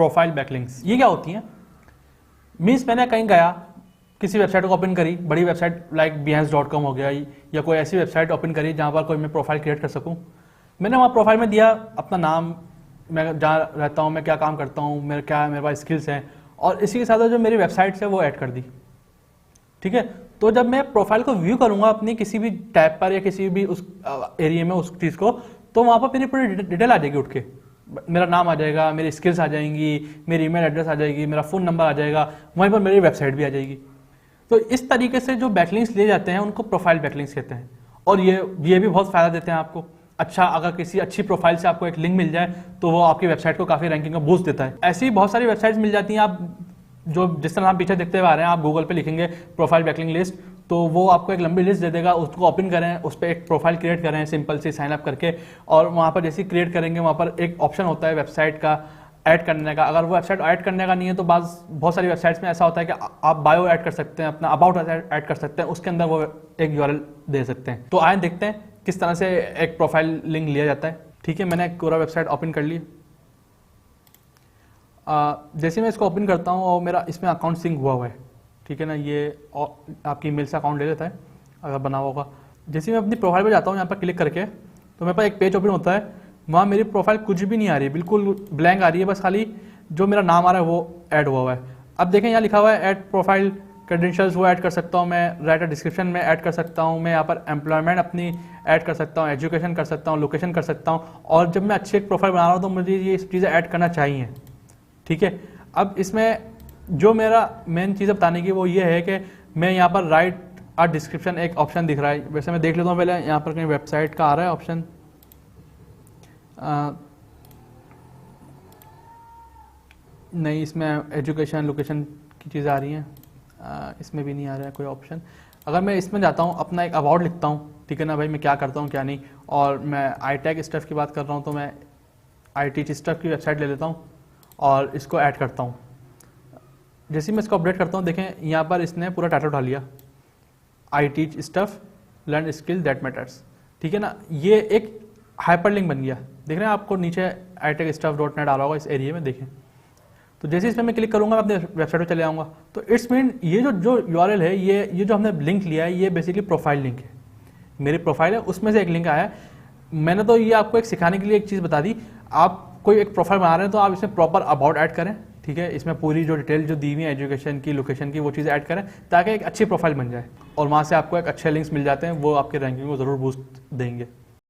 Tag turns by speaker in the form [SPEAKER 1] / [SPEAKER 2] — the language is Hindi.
[SPEAKER 1] प्रोफाइल बैकलिंक्स ये क्या होती हैं? मीन्स मैंने कहीं गया, किसी वेबसाइट को ओपन करी, बड़ी वेबसाइट लाइक behance.com हो गया, या कोई ऐसी वेबसाइट ओपन करी जहाँ पर कोई मैं प्रोफाइल क्रिएट कर सकूँ। मैंने वहाँ प्रोफाइल में दिया अपना नाम, मैं जहाँ रहता हूँ, मैं क्या काम करता हूँ, मेरे पास स्किल्स हैं, और इसी के साथ जो मेरी वेबसाइट है वो ऐड कर दी। ठीक है, तो जब मैं प्रोफाइल को व्यू करूँगा अपनी किसी भी टैब पर या किसी भी उस एरिया में उस चीज़ को, तो वहाँ पर मेरी पूरी डिटेल आ जाएगी उठ के। मेरा नाम आ जाएगा, मेरी स्किल्स आ जाएंगी, मेरी ईमेल एड्रेस आ जाएगी, मेरा फ़ोन नंबर आ जाएगा, वहीं पर मेरी वेबसाइट भी आ जाएगी। तो इस तरीके से जो बैकलिंक्स लिए जाते हैं उनको प्रोफाइल बैकलिंक्स कहते हैं, और ये भी बहुत फ़ायदा देते हैं आपको। अच्छा, अगर किसी अच्छी प्रोफाइल से आपको एक लिंक मिल जाए तो वो आपकी वेबसाइट को काफ़ी रैंकिंग में बूस्ट देता है। ऐसी बहुत सारी वेबसाइट्स मिल जाती हैं, आप जो जिस तरह आप पीछे देखते हुए आ रहे हैं, आप गूगल पे लिखेंगे प्रोफाइल बैकलिंक लिस्ट, तो वो आपको एक लंबी लिस्ट दे देगा। उसको ओपन करें, उस पर एक प्रोफाइल क्रिएट करें सिंपल सी साइन अप करके, और वहाँ पर जैसे क्रिएट करेंगे वहाँ पर एक ऑप्शन होता है वेबसाइट का ऐड करने का। अगर वो वेबसाइट ऐड करने का नहीं है तो बहुत सारी वेबसाइट्स में ऐसा होता है कि आप बायो ऐड कर सकते हैं, अपना अबाउट ऐड कर सकते हैं, उसके अंदर वो एक यूआरएल दे सकते हैं। तो आए देखते हैं किस तरह से एक प्रोफाइल लिंक लिया जाता है। ठीक है, मैंने पूरा वेबसाइट ओपन कर ली। जैसे मैं इसको ओपन करता हूँ और मेरा इसमें अकाउंट सिंक हुआ है, ठीक है ना, ये आपकी ईमेल से अकाउंट ले लेता है अगर बना होगा। जैसे मैं अपनी प्रोफाइल पे जाता हूँ, यहाँ पर क्लिक करके, तो मेरे पास एक पेज ओपन होता है। वहाँ मेरी प्रोफाइल कुछ भी नहीं आ रही है, बिल्कुल ब्लैंक आ रही है, बस खाली जो मेरा नाम आ रहा है वो ऐड हुआ है। अब देखें यहाँ लिखा हुआ है ऐड प्रोफाइल क्रेडेंशियल्स, वो ऐड कर सकता हूँ मैं, राइटर डिस्क्रिप्शन में ऐड कर सकता हूँ मैं, यहाँ पर एम्प्लॉयमेंट अपनी ऐड कर सकता हूँ, एजुकेशन कर सकता हूँ, लोकेशन कर सकता हूँ। और जब मैं अच्छी एक प्रोफाइल बना रहा हूँ तो मुझे ये चीज़ें ऐड करना चाहिए। ठीक है, अब इसमें जो मेरा मेन चीज़ बताने की वो ये है कि मैं यहाँ पर राइट आ डिस्क्रिप्शन एक ऑप्शन दिख रहा है। वैसे मैं देख लेता हूँ पहले, यहाँ पर कहीं वेबसाइट का आ रहा है ऑप्शन, नहीं, इसमें एजुकेशन लोकेशन की चीज़ आ रही हैं, इसमें भी नहीं आ रहा है कोई ऑप्शन। अगर मैं इसमें जाता हूँ, अपना एक अबाउट लिखता हूँ, ठीक है ना भाई, मैं क्या करता हूँ क्या नहीं, और मैं आई-टेक स्टफ की बात कर रहा हूँ, तो मैं आई-टी स्टफ की वेबसाइट ले लेता हूँ और इसको ऐड करता हूँ। जैसे मैं इसको अपडेट करता हूँ, देखें यहाँ पर इसने पूरा टाइटल उठा लिया, I teach stuff learn skill that matters. ठीक है ना, ये एक हाइपरलिंक बन गया। देख रहे हैं आपको नीचे itechstuff.net आ रहा होगा इस एरिया में, देखें। तो जैसे इसमें मैं क्लिक करूँगा, मैं अपने वेबसाइट पर चले जाऊँगा, तो इट्स मीन ये जो यूआरएल है, ये जो हमने लिंक लिया है, ये बेसिकली प्रोफाइल लिंक है। मेरी प्रोफाइल है, उसमें से एक लिंक आया है। मैंने तो ये आपको एक सिखाने के लिए एक चीज़ बता दी। आप कोई एक प्रोफाइल बना रहे हैं तो आप इसमें प्रॉपर अबाउट ऐड करें, ठीक है, इसमें पूरी जो डिटेल जो दी हुई है एजुकेशन की, लोकेशन की, वो चीज़ ऐड करें ताकि एक अच्छी प्रोफाइल बन जाए, और वहाँ से आपको एक अच्छे लिंक्स मिल जाते हैं, वो आपके रैंकिंग को ज़रूर बूस्ट देंगे।